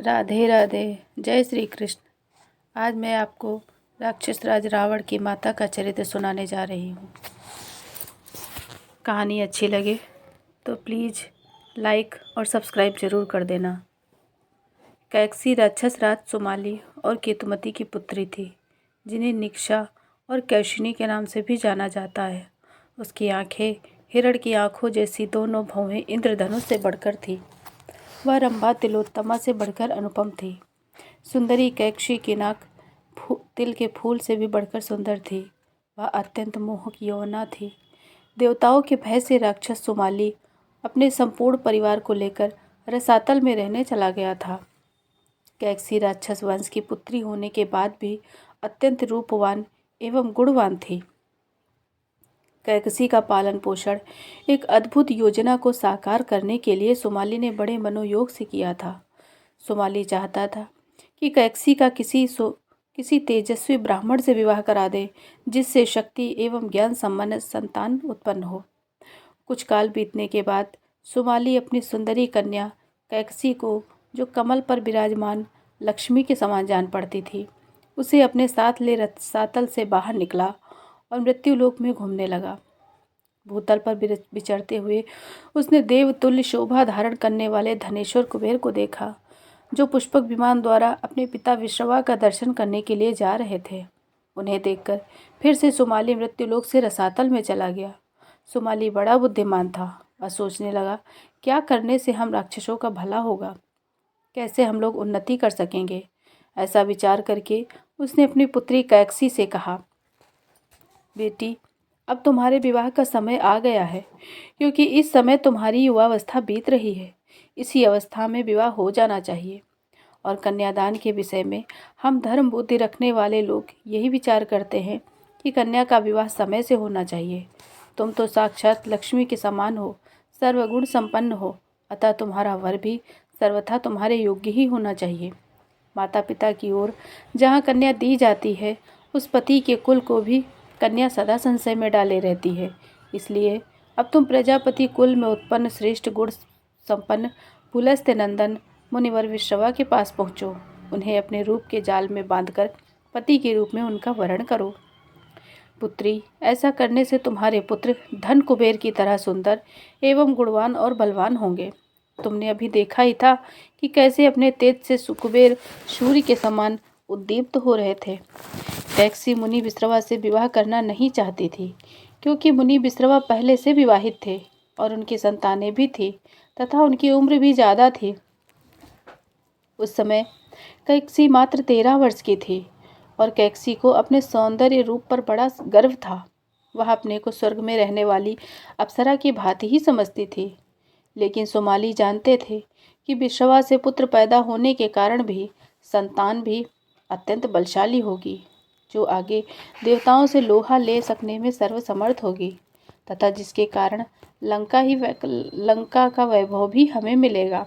राधे राधे। जय श्री कृष्ण। आज मैं आपको राक्षस राज रावण की माता का चरित्र सुनाने जा रही हूँ। कहानी अच्छी लगे तो प्लीज़ लाइक और सब्सक्राइब ज़रूर कर देना। कैकसी राक्षस राज सुमाली और केतुमती की पुत्री थी, जिन्हें निक्षा और कैशिनी के नाम से भी जाना जाता है। उसकी आंखें हिरण की आंखों जैसी, दोनों भौहें इंद्रधनुष से बढ़कर थी। वह रंभा तिलोत्तमा से बढ़कर अनुपम थी। सुंदरी कैकसी की नाक तिल के फूल से भी बढ़कर सुंदर थी। वह अत्यंत मोहक यौवना थी। देवताओं के भय से राक्षस सुमाली अपने संपूर्ण परिवार को लेकर रसातल में रहने चला गया था। कैकसी राक्षस वंश की पुत्री होने के बाद भी अत्यंत रूपवान एवं गुणवान थी। कैकसी का पालन पोषण एक अद्भुत योजना को साकार करने के लिए सुमाली ने बड़े मनोयोग से किया था। सुमाली चाहता था कि कैकसी का किसी तेजस्वी ब्राह्मण से विवाह करा दे, जिससे शक्ति एवं ज्ञान संपन्न संतान उत्पन्न हो। कुछ काल बीतने के बाद सुमाली अपनी सुंदरी कन्या कैकसी को, जो कमल पर विराजमान लक्ष्मी के समान जान पड़ती थी, उसे अपने साथ ले रसातल से बाहर निकला और मृत्युलोक में घूमने लगा। भूतल पर विचरते हुए उसने देवतुल्य शोभा धारण करने वाले धनेश्वर कुबेर को देखा, जो पुष्पक विमान द्वारा अपने पिता विश्रवा का दर्शन करने के लिए जा रहे थे। उन्हें देखकर फिर से सुमाली मृत्युलोक से रसातल में चला गया। सुमाली बड़ा बुद्धिमान था। वह सोचने लगा, क्या करने से हम राक्षसों का भला होगा, कैसे हम लोग उन्नति कर सकेंगे। ऐसा विचार करके उसने अपनी पुत्री कैकसी से कहा, बेटी, अब तुम्हारे विवाह का समय आ गया है, क्योंकि इस समय तुम्हारी युवावस्था बीत रही है। इसी अवस्था में विवाह हो जाना चाहिए। और कन्यादान के विषय में हम धर्म बुद्धि रखने वाले लोग यही विचार करते हैं कि कन्या का विवाह समय से होना चाहिए। तुम तो साक्षात लक्ष्मी के समान हो, सर्वगुण संपन्न हो, अतः तुम्हारा वर भी सर्वथा तुम्हारे योग्य ही होना चाहिए। माता पिता की ओर जहाँ कन्या दी जाती है, उस पति के कुल को भी कन्या सदा संशय में डाले रहती है। इसलिए अब तुम प्रजापति कुल में उत्पन्न श्रेष्ठ गुण संपन्न पुलस्त्य नंदन मुनिवर विश्रवा के पास पहुँचो। उन्हें अपने रूप के जाल में बांधकर पति के रूप में उनका वरण करो। पुत्री, ऐसा करने से तुम्हारे पुत्र धन कुबेर की तरह सुंदर एवं गुणवान और बलवान होंगे। तुमने अभी देखा ही था कि कैसे अपने तेज से कुबेर सूर्य के समान उद्दीप्त हो रहे थे। कैकसी मुनि विश्रवा से विवाह करना नहीं चाहती थी, क्योंकि मुनि विश्रवा पहले से विवाहित थे और उनकी संतानें भी थी तथा उनकी उम्र भी ज़्यादा थी। उस समय कैकसी मात्र 13 वर्ष की थी और कैकसी को अपने सौंदर्य रूप पर बड़ा गर्व था। वह अपने को स्वर्ग में रहने वाली अप्सरा की भांति ही समझती थी। लेकिन सुमाली जानते थे कि विश्रवा से पुत्र पैदा होने के कारण भी संतान भी अत्यंत बलशाली होगी, जो आगे देवताओं से लोहा ले सकने में सर्वसमर्थ होगी तथा जिसके कारण लंका का वैभव भी हमें मिलेगा।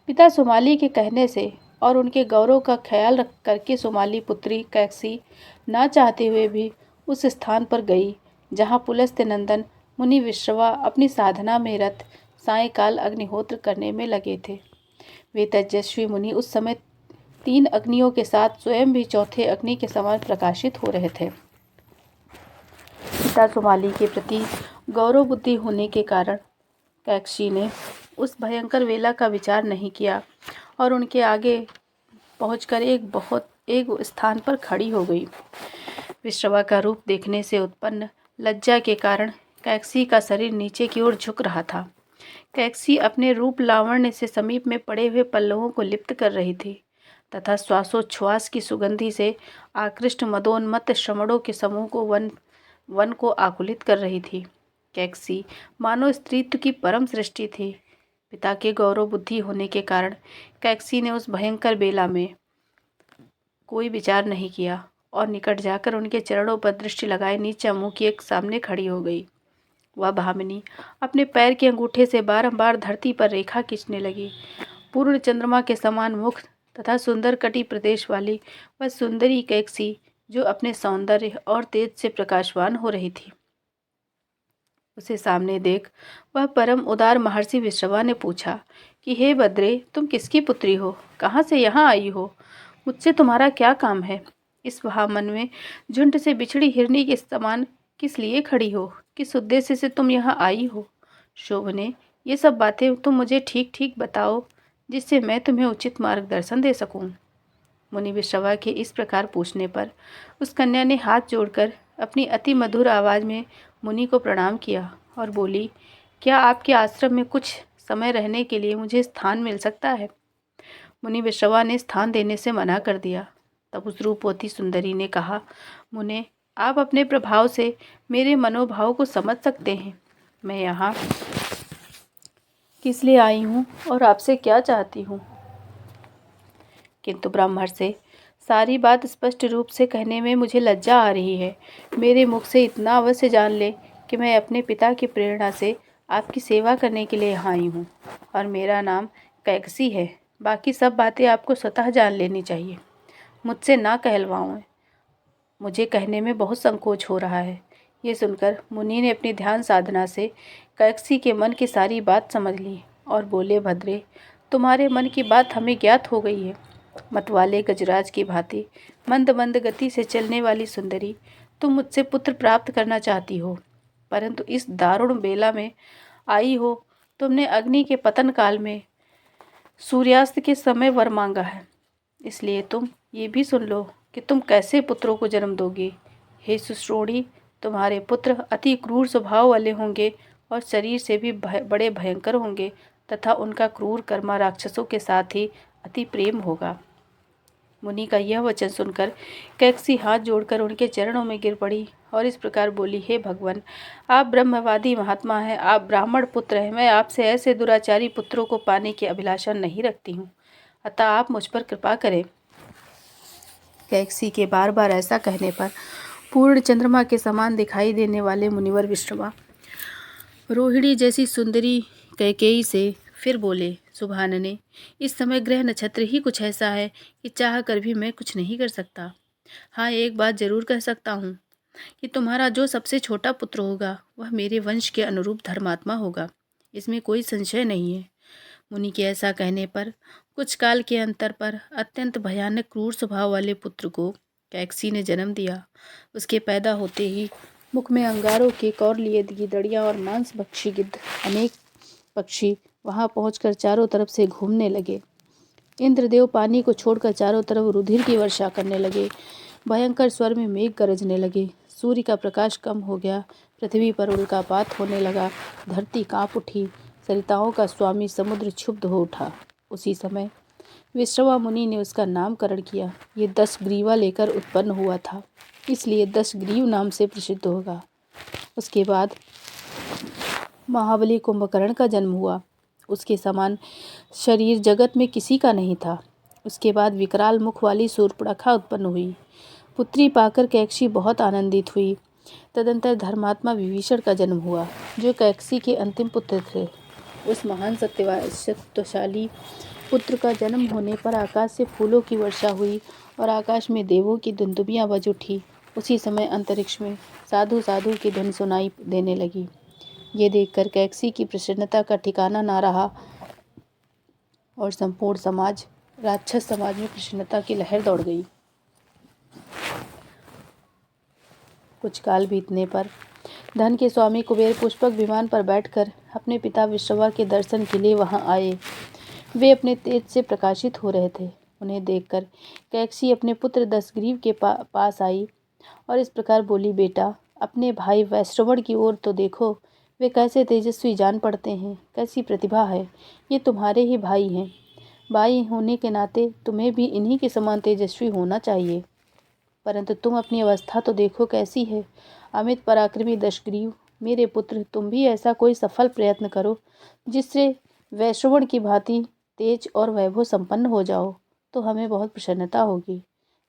पिता सुमाली के कहने से और उनके गौरव का ख्याल रख करके सुमाली पुत्री कैकसी ना चाहते हुए भी उस स्थान पर गई, जहाँ पुलस्त्य नंदन मुनि विश्रवा अपनी साधना में रत सायंकाल अग्निहोत्र करने में लगे थे। वे तेजस्वी मुनि उस समय 3 अग्नियों के साथ स्वयं भी चौथे अग्नि के समान प्रकाशित हो रहे थे। पिता सुमाली के प्रति गौरव बुद्धि होने के कारण कैकसी ने उस भयंकर वेला का विचार नहीं किया और उनके आगे पहुंचकर एक स्थान पर खड़ी हो गई। विश्रवा का रूप देखने से उत्पन्न लज्जा के कारण कैकसी का शरीर नीचे की ओर झुक रहा था। कैकसी अपने रूप लावण्य से समीप में पड़े हुए पल्लवों को लिप्त कर रही थी तथा श्वासोच्छ्वास की सुगंधि से आकृष्ट मदोन्मत्त श्रमणों के समूह को वन को आकुलित कर रही थी। कैकसी मानव स्त्रीत्व की परम सृष्टि थी। पिता के गौरव बुद्धि होने के कारण कैकसी ने उस भयंकर बेला में कोई विचार नहीं किया और निकट जाकर उनके चरणों पर दृष्टि लगाए नीचा मुंह किए सामने खड़ी हो गई। वह भामिनी अपने पैर के अंगूठे से बारंबार धरती पर रेखा खींचने लगी। पूर्ण चंद्रमा के समान मुख तथा सुंदर कटी प्रदेश वाली वह सुंदरी कैकसी, जो अपने सौंदर्य और तेज से प्रकाशवान हो रही थी, उसे सामने देख वह परम उदार महर्षि विश्रवा ने पूछा कि हे भद्रे, तुम किसकी पुत्री हो, कहाँ से यहाँ आई हो, मुझसे तुम्हारा क्या काम है, इस महावन में झुंड से बिछड़ी हिरनी के समान किस लिए खड़ी हो, किस उद्देश्य से तुम यहाँ आई हो। शोभने, ये सब बातें तुम मुझे ठीक ठीक बताओ, जिससे मैं तुम्हें उचित मार्गदर्शन दे सकूं। मुनि विश्रवा के इस प्रकार पूछने पर उस कन्या ने हाथ जोड़कर अपनी अति मधुर आवाज में मुनि को प्रणाम किया और बोली, क्या आपके आश्रम में कुछ समय रहने के लिए मुझे स्थान मिल सकता है। मुनि विश्रवा ने स्थान देने से मना कर दिया। तब उस रूपवती सुंदरी ने कहा, मुने, आप अपने प्रभाव से मेरे मनोभाव को समझ सकते हैं। मैं यहाँ किस लिए आई हूँ और आपसे क्या चाहती हूँ। किंतु ब्राह्मण से सारी बात स्पष्ट रूप से कहने में मुझे लज्जा आ रही है। मेरे मुख से इतना अवश्य जान ले कि मैं अपने पिता की प्रेरणा से आपकी सेवा करने के लिए यहाँ आई हूँ और मेरा नाम कैकसी है। बाकी सब बातें आपको स्वतः जान लेनी चाहिए, मुझसे ना कहलवाएं। मुझे कहने में बहुत संकोच हो रहा है। ये सुनकर मुनि ने अपनी ध्यान साधना से कैकसी के मन की सारी बात समझ ली और बोले, भद्रे, तुम्हारे मन की बात हमें ज्ञात हो गई है। मतवाले गजराज की भांति मंद मंद गति से चलने वाली सुंदरी, तुम मुझसे पुत्र प्राप्त करना चाहती हो, परंतु इस दारुण बेला में आई हो। तुमने अग्नि के पतन काल में सूर्यास्त के समय वर मांगा है, इसलिए तुम ये भी सुन लो कि तुम कैसे पुत्रों को जन्म दोगे। हे सुश्रोणी, तुम्हारे पुत्र अति क्रूर स्वभाव वाले होंगे और शरीर से भी बड़े भयंकर होंगे तथा उनका क्रूर कर्मा राक्षसों के साथ ही अति प्रेम होगा। मुनि का यह वचन सुनकर कैकसी हाथ जोड़कर उनके चरणों में गिर पड़ी और इस प्रकार बोली, हे भगवान, आप ब्रह्मवादी महात्मा हैं, आप ब्राह्मण पुत्र हैं। मैं आपसे ऐसे दुराचारी पुत्रों को पाने की अभिलाषा नहीं रखती हूँ, अतः आप मुझ पर कृपा करें। कैकसी के बार बार ऐसा कहने पर पूर्ण चंद्रमा के समान दिखाई देने वाले मुनिवर विश्रवा रोहिणी जैसी सुंदरी कैकेयी से फिर बोले, सुभानने, इस समय ग्रह नक्षत्र ही कुछ ऐसा है कि चाह कर भी मैं कुछ नहीं कर सकता। हाँ, एक बात जरूर कह सकता हूँ कि तुम्हारा जो सबसे छोटा पुत्र होगा वह मेरे वंश के अनुरूप धर्मात्मा होगा, इसमें कोई संशय नहीं है। मुनि के ऐसा कहने पर कुछ काल के अंतर पर अत्यंत भयानक क्रूर स्वभाव वाले पुत्र को कैकसी ने जन्म दिया। उसके पैदा होते ही मुख में अंगारों के कौर लिए गिदड़ियाँ और मांस भक्षी गिद्ध अनेक पक्षी वहां पहुंचकर चारों तरफ से घूमने लगे। इंद्रदेव पानी को छोड़कर चारों तरफ रुधिर की वर्षा करने लगे। भयंकर स्वर में मेघ गरजने लगे। सूर्य का प्रकाश कम हो गया। पृथ्वी पर उल्कापात होने लगा। धरती कांप उठी। सरिताओं का स्वामी समुद्र क्षुब्ध हो उठा। उसी समय विश्रवा मुनि ने उसका नामकरण किया। ये 10 ग्रीवा लेकर उत्पन्न हुआ था, इसलिए 10 ग्रीव नाम से प्रसिद्ध होगा। उसके बाद महाबली कुंभकर्ण का जन्म हुआ। उसके समान शरीर जगत में किसी का नहीं था। उसके बाद विकराल मुख वाली शूर्पणखा उत्पन्न हुई। पुत्री पाकर कैकसी बहुत आनंदित हुई। तदंतर धर्मात्मा विभीषण का जन्म हुआ, जो कैकसी के अंतिम पुत्र थे। उस महान सत्यशाली पुत्र का जन्म होने पर आकाश से फूलों की वर्षा हुई और आकाश में देवों की दुंदुभियां बज उठी। उसी समय अंतरिक्ष में साधु साधु की धुन सुनाई देने लगी। ये देखकर कैकसी की प्रसन्नता का ठिकाना ना रहा और संपूर्ण राक्षस समाज में प्रसन्नता की लहर दौड़ गई। कुछ काल बीतने पर धन के स्वामी कुबेर पुष्पक विमान पर बैठकर अपने पिता विश्रवा के दर्शन के लिए वहां आए। वे अपने तेज से प्रकाशित हो रहे थे। उन्हें देखकर कैकसी अपने पुत्र दशग्रीव के पास आई और इस प्रकार बोली, बेटा, अपने भाई वैश्रवण की ओर तो देखो, वे कैसे तेजस्वी जान पड़ते हैं, कैसी प्रतिभा है। ये तुम्हारे ही भाई हैं। भाई होने के नाते तुम्हें भी इन्हीं के समान तेजस्वी होना चाहिए, परंतु तुम अपनी अवस्था तो देखो कैसी है। अमित पराक्रमी दशग्रीव, मेरे पुत्र, तुम भी ऐसा कोई सफल प्रयत्न करो जिससे वैश्रवण की भांति तेज और वैभव संपन्न हो जाओ, तो हमें बहुत प्रसन्नता होगी।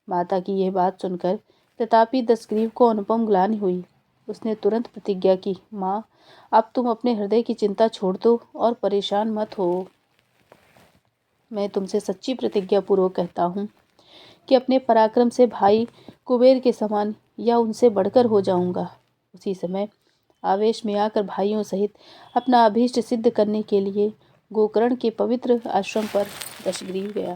माता की यह बात सुनकर प्रतापी दशग्रीव को अनुपम ग्लानि हुई। उसने तुरंत प्रतिज्ञा की, माँ, अब तुम अपने हृदय की चिंता छोड़ दो और परेशान मत हो। मैं तुमसे सच्ची प्रतिज्ञा पूर्वक कहता हूँ कि अपने पराक्रम से भाई कुबेर के समान या उनसे बढ़कर हो जाऊंगा। उसी समय आवेश में आकर भाइयों सहित अपना अभीष्ट सिद्ध करने के लिए गोकर्ण के पवित्र आश्रम पर दशग्रीव गया।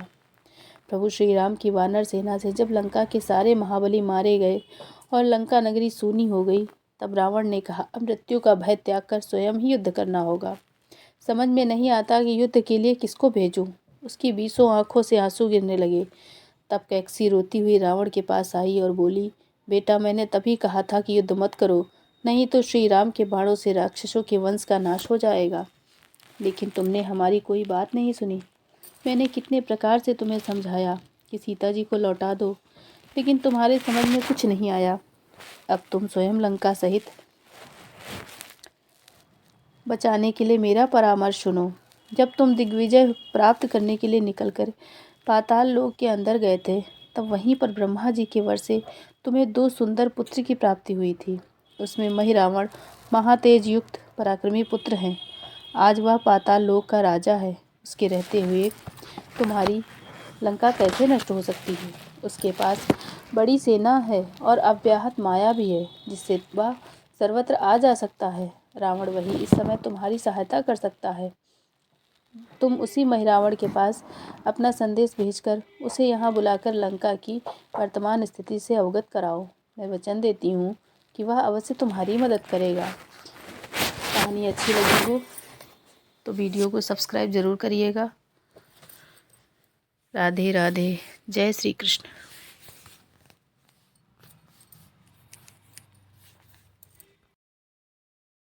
प्रभु श्री राम की वानर सेना से जब लंका के सारे महाबली मारे गए और लंका नगरी सूनी हो गई, तब रावण ने कहा, अब मृत्यु का भय त्याग कर स्वयं ही युद्ध करना होगा। समझ में नहीं आता कि युद्ध के लिए किसको भेजूं। उसकी 20 आंखों से आंसू गिरने लगे। तब कैकसी रोती हुई रावण के पास आई और बोली, बेटा, मैंने तभी कहा था कि युद्ध मत करो, नहीं तो श्री राम के बाणों से राक्षसों के वंश का नाश हो जाएगा। लेकिन तुमने हमारी कोई बात नहीं सुनी। मैंने कितने प्रकार से तुम्हें समझाया कि सीता जी को लौटा दो, लेकिन तुम्हारे समझ में कुछ नहीं आया। अब तुम स्वयं लंका सहित बचाने के लिए मेरा परामर्श सुनो। जब तुम दिग्विजय प्राप्त करने के लिए निकलकर पाताल लोक के अंदर गए थे, तब वहीं पर ब्रह्मा जी के वर से तुम्हें 2 सुंदर पुत्र की प्राप्ति हुई थी। उसमें महिरावण महातेज युक्त पराक्रमी पुत्र हैं। आज वह पाताल लोक का राजा है। उसके रहते हुए तुम्हारी लंका कैसे नष्ट हो सकती है? उसके पास बड़ी सेना है और अव्याहत माया भी है, जिससे वह सर्वत्र आ जा सकता है। रावण वही इस समय तुम्हारी सहायता कर सकता है। तुम उसी महिरावण के पास अपना संदेश भेजकर उसे यहाँ बुलाकर लंका की वर्तमान स्थिति से अवगत कराओ। मैं वचन देती हूँ कि वह अवश्य तुम्हारी मदद करेगा। कहानी अच्छी लगी हो तो वीडियो को सब्सक्राइब ज़रूर करिएगा। राधे राधे। जय श्री कृष्ण।